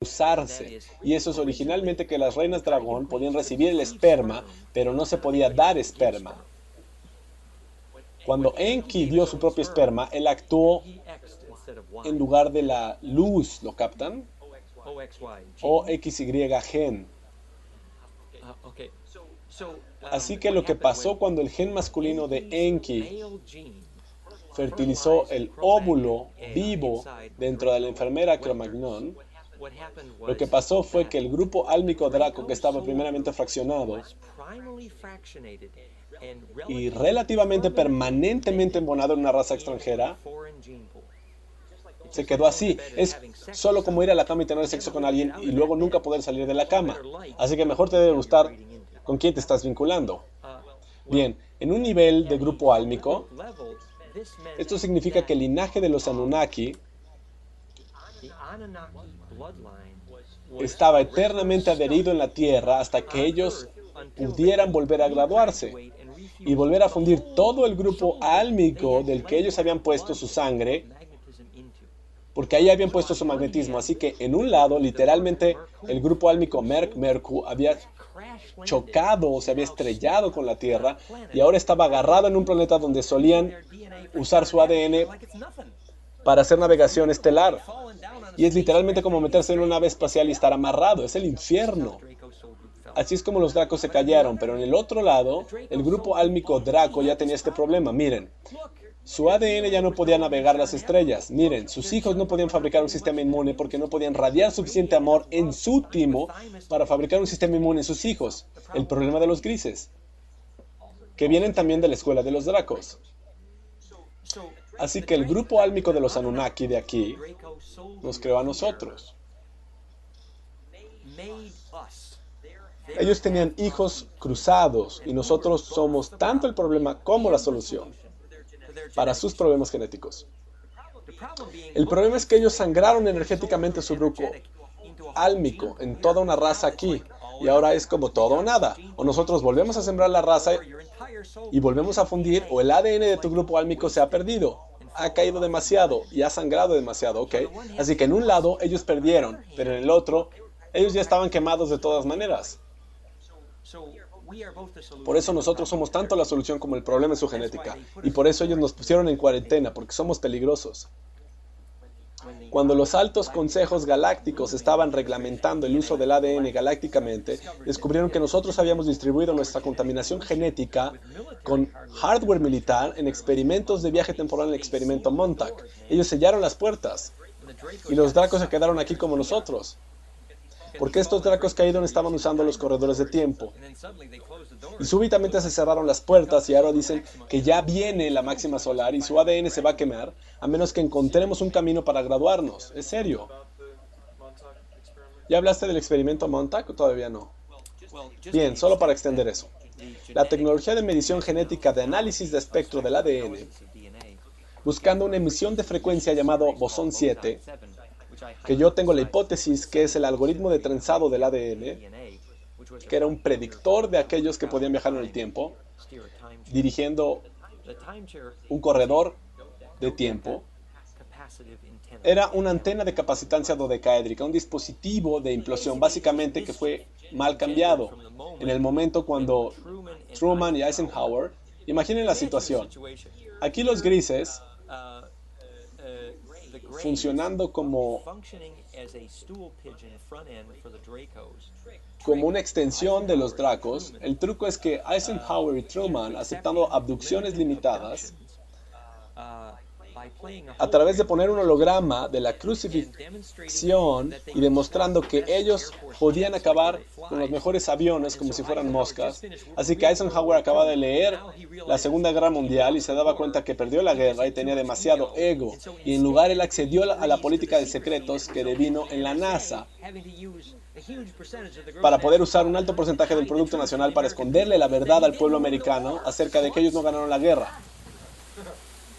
usarse. Y eso es originalmente que las reinas dragón podían recibir el esperma, pero no se podía dar esperma. Cuando Enki dio su propio esperma, él actuó en lugar de la luz, ¿lo captan? O XY gen. Así que lo que pasó cuando el gen masculino de Enki fertilizó el óvulo vivo dentro de la enfermera Cromagnon, lo que pasó fue que el grupo álmico Draco, que estaba primeramente fraccionado y relativamente permanentemente embonado en una raza extranjera, se quedó así. Es solo como ir a la cama y tener sexo con alguien y luego nunca poder salir de la cama. Así que mejor te debe gustar con quién te estás vinculando. Bien, en un nivel de grupo álmico, esto significa que el linaje de los Anunnaki estaba eternamente adherido en la Tierra hasta que ellos pudieran volver a graduarse y volver a fundir todo el grupo álmico del que ellos habían puesto su sangre, porque ahí habían puesto su magnetismo. Así que en un lado, literalmente, el grupo álmico Merku había chocado, se había estrellado con la Tierra y ahora estaba agarrado en un planeta donde solían usar su ADN para hacer navegación estelar. Y es literalmente como meterse en una nave espacial y estar amarrado. Es el infierno. Así es como los Dracos se cayeron. Pero en el otro lado, el grupo álmico Draco ya tenía este problema. Miren, su ADN ya no podía navegar las estrellas. Miren, sus hijos no podían fabricar un sistema inmune porque no podían radiar suficiente amor en su timo para fabricar un sistema inmune en sus hijos. El problema de los grises, que vienen también de la escuela de los Dracos. Así que el grupo álmico de los Anunnaki de aquí nos creó a nosotros. Ellos tenían hijos cruzados y nosotros somos tanto el problema como la solución para sus problemas genéticos. El problema es que ellos sangraron energéticamente su grupo álmico en toda una raza aquí y ahora es como todo o nada. O nosotros volvemos a sembrar la raza y volvemos a fundir, o el ADN de tu grupo álmico se ha perdido. Ha caído demasiado y ha sangrado demasiado, ¿ok? Así que en un lado ellos perdieron, pero en el otro ellos ya estaban quemados de todas maneras. Por eso nosotros somos tanto la solución como el problema en su genética. Y por eso ellos nos pusieron en cuarentena, porque somos peligrosos. Cuando los altos consejos galácticos estaban reglamentando el uso del ADN galácticamente, descubrieron que nosotros habíamos distribuido nuestra contaminación genética con hardware militar en experimentos de viaje temporal en el experimento Montauk. Ellos sellaron las puertas y los Dracos se quedaron aquí como nosotros. Porque estos Dracos caídos estaban usando los corredores de tiempo. Y súbitamente se cerraron las puertas y ahora dicen que ya viene la máxima solar y su ADN se va a quemar a menos que encontremos un camino para graduarnos. ¿Es serio? ¿Ya hablaste del experimento Montauk o todavía no? Bien, solo para extender eso. La tecnología de medición genética de análisis de espectro del ADN, buscando una emisión de frecuencia llamado bosón 7, que yo tengo la hipótesis que es el algoritmo de trenzado del ADN, que era un predictor de aquellos que podían viajar en el tiempo, dirigiendo un corredor de tiempo. Era una antena de capacitancia dodecaédrica, un dispositivo de implosión, básicamente, que fue mal cambiado en el momento cuando Truman y Eisenhower, imaginen la situación. Aquí los grises funcionando como una extensión de los Dracos. El truco es que Eisenhower y Truman, aceptando abducciones limitadas, a través de poner un holograma de la crucifixión y demostrando que ellos podían acabar con los mejores aviones como si fueran moscas. Así que Eisenhower acaba de leer la Segunda Guerra Mundial y se daba cuenta que perdió la guerra y tenía demasiado ego. Y en lugar él accedió a la política de secretos que devino en la NASA para poder usar un alto porcentaje del Producto Nacional para esconderle la verdad al pueblo americano acerca de que ellos no ganaron la guerra.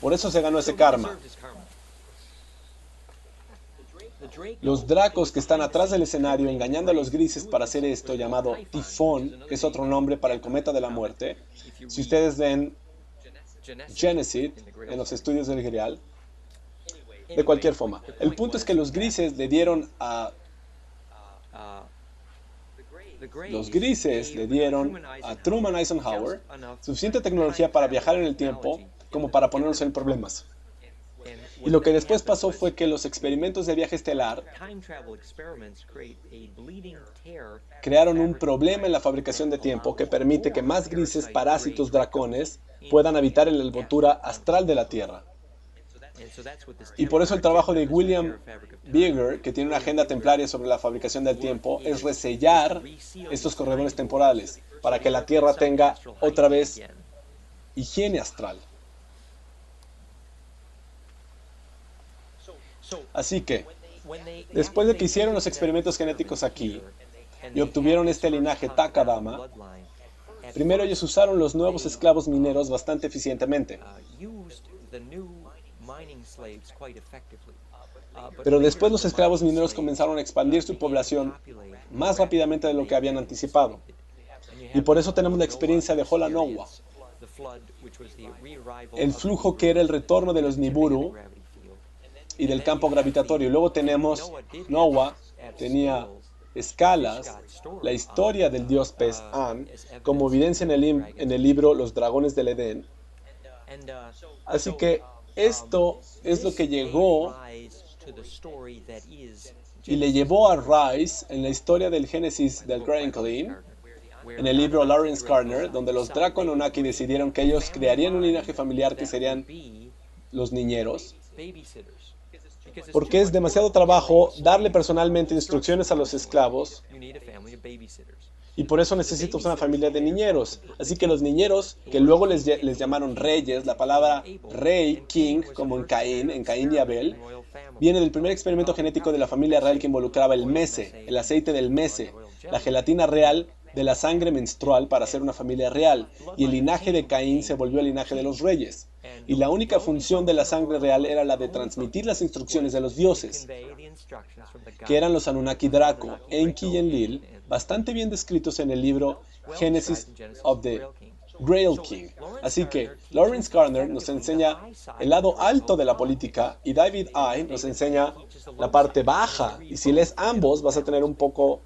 Por eso se ganó ese karma. Los Dracos que están atrás del escenario engañando a los grises para hacer esto, llamado Tifón, que es otro nombre para el cometa de la muerte. Si ustedes ven Genesis en los estudios del Grial, de cualquier forma. El punto es que los grises le dieron a Los grises le dieron a Truman Eisenhower suficiente tecnología para viajar en el tiempo como para ponernos en problemas. Y lo que después pasó fue que los experimentos de viaje estelar crearon un problema en la fabricación de tiempo que permite que más grises parásitos dracones puedan habitar en la envoltura astral de la Tierra. Y por eso el trabajo de William Bieger, que tiene una agenda templaria sobre la fabricación del tiempo, es resellar estos corredores temporales para que la Tierra tenga otra vez higiene astral. Así que, después de que hicieron los experimentos genéticos aquí y obtuvieron este linaje Takadama, primero ellos usaron los nuevos esclavos mineros bastante eficientemente. Pero después los esclavos mineros comenzaron a expandir su población más rápidamente de lo que habían anticipado. Y por eso tenemos la experiencia de Hola Nowa, el flujo que era el retorno de los Nibiru y del campo gravitatorio. Luego tenemos Nowa, tenía escalas, la historia del dios pez An, como evidencia en el libro Los dragones del Edén. Así que esto es lo que llegó y le llevó a Rice en la historia del Génesis del Franklin, en el libro Lawrence Gardner, donde los Draco Anunnaki decidieron que ellos crearían un linaje familiar que serían los niñeros, porque es demasiado trabajo darle personalmente instrucciones a los esclavos y por eso necesitas una familia de niñeros. Así que los niñeros, que luego les llamaron reyes, la palabra rey, king, como en Caín y Abel, viene del primer experimento genético de la familia real que involucraba el mese, el aceite del mese, la gelatina real de la sangre menstrual para hacer una familia real, y el linaje de Caín se volvió el linaje de los reyes. Y la única función de la sangre real era la de transmitir las instrucciones de los dioses, que eran los Anunnaki Draco, Enki y Enlil, bastante bien descritos en el libro Genesis of the Grail King. Así que Lawrence Gardner nos enseña el lado alto de la política y David Icke nos enseña la parte baja. Y si lees ambos vas a tener un poco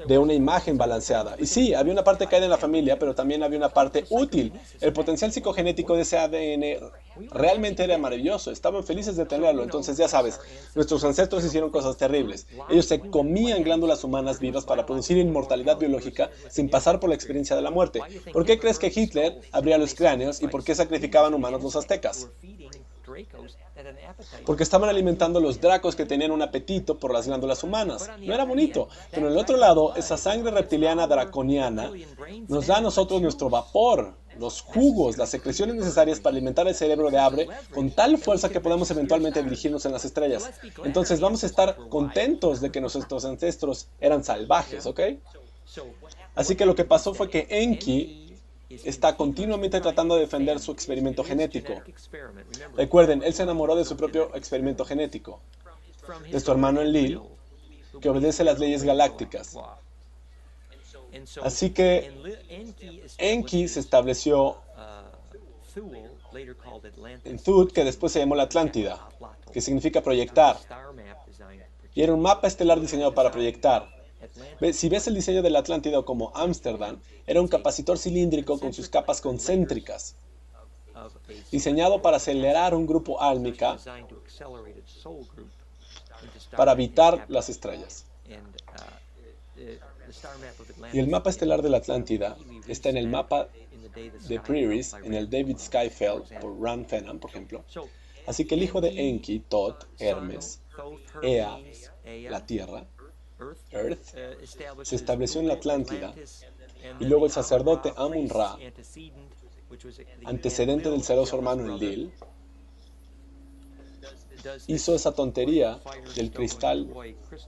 de una imagen balanceada. Y sí, había una parte caída en la familia, pero también había una parte útil. El potencial psicogenético de ese ADN realmente era maravilloso. Estaban felices de tenerlo. Entonces, ya sabes, nuestros ancestros hicieron cosas terribles. Ellos se comían glándulas humanas vivas para producir inmortalidad biológica sin pasar por la experiencia de la muerte. ¿Por qué crees que Hitler abría los cráneos y por qué sacrificaban humanos los aztecas? Porque estaban alimentando los dracos que tenían un apetito por las glándulas humanas. No era bonito. Pero en el otro lado, esa sangre reptiliana draconiana nos da a nosotros nuestro vapor, los jugos, las secreciones necesarias para alimentar el cerebro de Abre con tal fuerza que podemos eventualmente dirigirnos en las estrellas. Entonces vamos a estar contentos de que nuestros ancestros eran salvajes, ¿ok? Así que lo que pasó fue que Enki está continuamente tratando de defender su experimento genético. Recuerden, él se enamoró de su propio experimento genético, de su hermano Enlil, que obedece las leyes galácticas. Así que Enki se estableció en Thut, que después se llamó la Atlántida, que significa proyectar. Y era un mapa estelar diseñado para proyectar. Si ves el diseño de la Atlántida como Ámsterdam, era un capacitor cilíndrico con sus capas concéntricas, diseñado para acelerar un grupo álmica para habitar las estrellas. Y el mapa estelar de la Atlántida está en el mapa de Prairies, en el David Skyfeld, por Ran Fenham, por ejemplo. Así que el hijo de Enki, Thoth, Hermes, Ea, la Tierra, Earth, se estableció en la Atlántida, y luego el sacerdote Amun-Ra, antecedente del celoso hermano Enlil, hizo esa tontería del cristal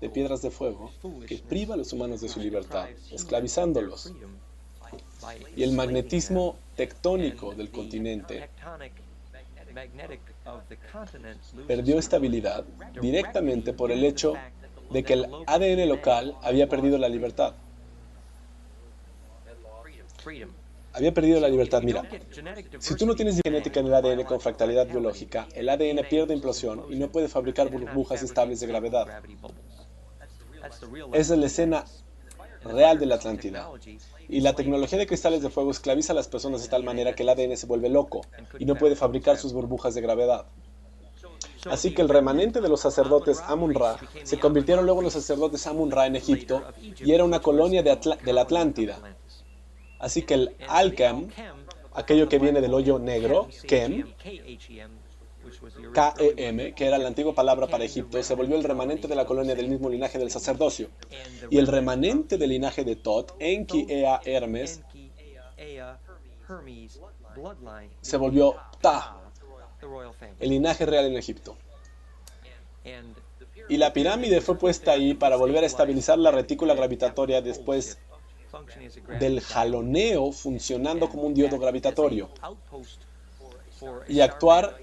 de piedras de fuego que priva a los humanos de su libertad, esclavizándolos. Y el magnetismo tectónico del continente perdió estabilidad directamente por el hecho de que el ADN local había perdido la libertad. Había perdido la libertad. Mira, si tú no tienes genética en el ADN con fractalidad biológica, el ADN pierde implosión y no puede fabricar burbujas estables de gravedad. Esa es la escena real de la Atlántida. Y la tecnología de cristales de fuego esclaviza a las personas de tal manera que el ADN se vuelve loco y no puede fabricar sus burbujas de gravedad. Así que el remanente de los sacerdotes Amun-Ra se convirtieron luego en los sacerdotes Amun-Ra en Egipto y era una colonia de la Atlántida. Así que el Alkem, aquello que viene del hoyo negro, Kem, K-E-M, que era la antigua palabra para Egipto, se volvió el remanente de la colonia del mismo linaje del sacerdocio. Y el remanente del linaje de Tot, Enki, Ea, Hermes, se volvió Ptah, el linaje real en Egipto. Y la pirámide fue puesta ahí para volver a estabilizar la retícula gravitatoria después del jaloneo, funcionando como un diodo gravitatorio y actuar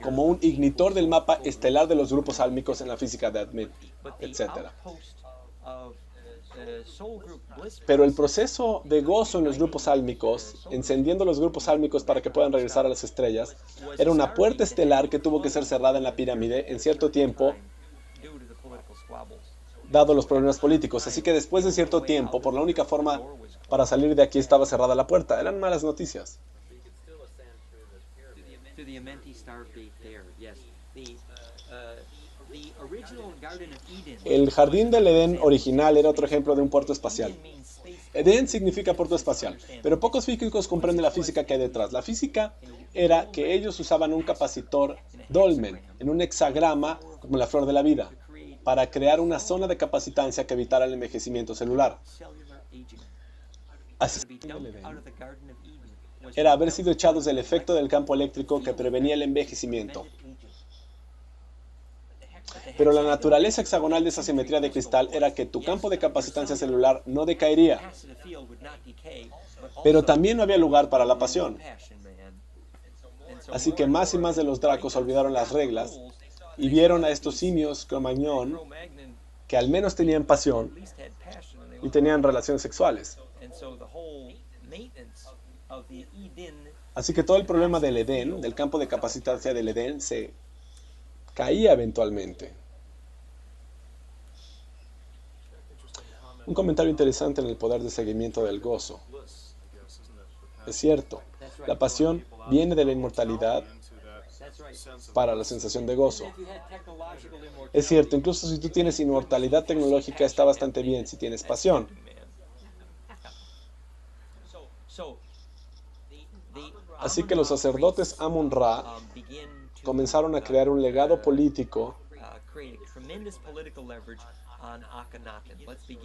como un ignitor del mapa estelar de los grupos álmicos en la física de Admit, etc. Pero el proceso de gozo en los grupos álmicos, encendiendo los grupos álmicos para que puedan regresar a las estrellas, era una puerta estelar que tuvo que ser cerrada en la pirámide en cierto tiempo, dado los problemas políticos. Así que después de cierto tiempo, por la única forma para salir de aquí estaba cerrada la puerta. Eran malas noticias. El jardín del Edén original era otro ejemplo de un puerto espacial. Edén significa puerto espacial, pero pocos físicos comprenden la física que hay detrás. La física era que ellos usaban un capacitor dolmen en un hexagrama como la flor de la vida para crear una zona de capacitancia que evitara el envejecimiento celular. Así era haber sido echados del efecto del campo eléctrico que prevenía el envejecimiento. Pero la naturaleza hexagonal de esa simetría de cristal era que tu campo de capacitancia celular no decaería. Pero también no había lugar para la pasión. Así que más y más de los dracos olvidaron las reglas y vieron a estos simios Cro-Magnon que al menos tenían pasión y tenían relaciones sexuales. Así que todo el problema del Edén, del campo de capacitancia del Edén, se caía eventualmente. Un comentario interesante en el poder de seguimiento del gozo. Es cierto, la pasión viene de la inmortalidad para la sensación de gozo. Es cierto, incluso si tú tienes inmortalidad tecnológica está bastante bien si tienes pasión. Así que los sacerdotes Amun-Ra comenzaron a crear un legado político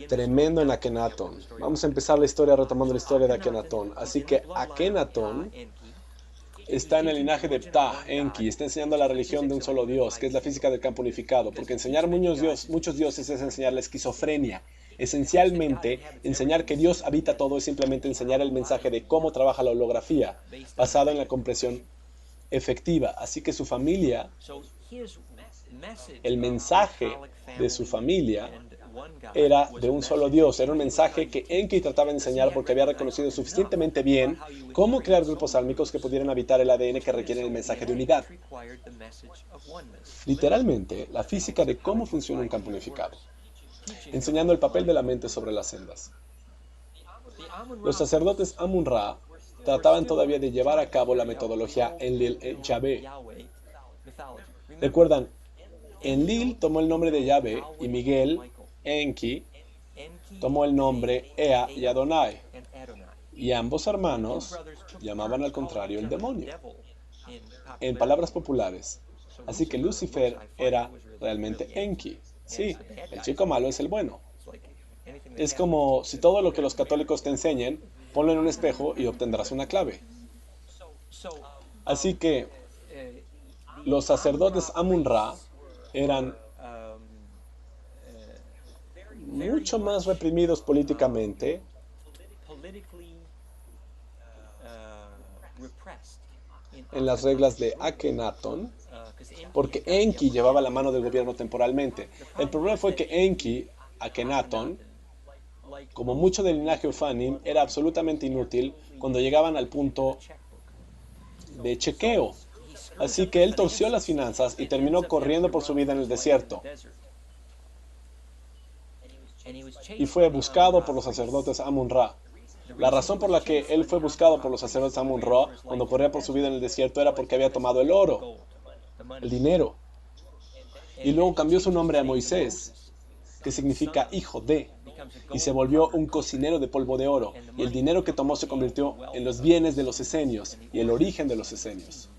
tremendo en Akenatón. Vamos a empezar la historia retomando la historia de Akenatón. Así que Akenatón está en el linaje de Ptah, Enki, está enseñando la religión de un solo Dios, que es la física del campo unificado, porque enseñar muchos dioses es enseñar la esquizofrenia. Esencialmente, enseñar que Dios habita todo es simplemente enseñar el mensaje de cómo trabaja la holografía, basado en la comprensión efectiva. Así que su familia, el mensaje de su familia era de un solo Dios. Era un mensaje que Enki trataba de enseñar porque había reconocido suficientemente bien cómo crear grupos álmicos que pudieran habitar el ADN que requieren el mensaje de unidad. Literalmente, la física de cómo funciona un campo unificado, enseñando el papel de la mente sobre las celdas. Los sacerdotes Amun-Ra trataban todavía de llevar a cabo la metodología Enlil-Yahvé. ¿Recuerdan? Enlil tomó el nombre de Yahvé y Miguel, Enki, tomó el nombre Ea y Adonai. Y ambos hermanos llamaban al contrario el demonio, en palabras populares. Así que Lucifer era realmente Enki. Sí, el chico malo es el bueno. Es como si todo lo que los católicos te enseñen, ponlo en un espejo y obtendrás una clave. Así que los sacerdotes Amun-Ra eran mucho más reprimidos políticamente en las reglas de Akenatón, porque Enki llevaba la mano del gobierno temporalmente. El problema fue que Enki, Akenatón, como mucho del linaje Ufanim, era absolutamente inútil cuando llegaban al punto de chequeo. Así que él torció las finanzas y terminó corriendo por su vida en el desierto. y fue buscado por los sacerdotes Amun-Ra. La razón por la que él fue buscado por los sacerdotes Amun-Ra cuando corría por su vida en el desierto era porque había tomado el oro, el dinero. Y luego cambió su nombre a Moisés, que significa hijo de, y se volvió un cocinero de polvo de oro. Y el dinero que tomó se convirtió en los bienes de los esenios y el origen de los esenios.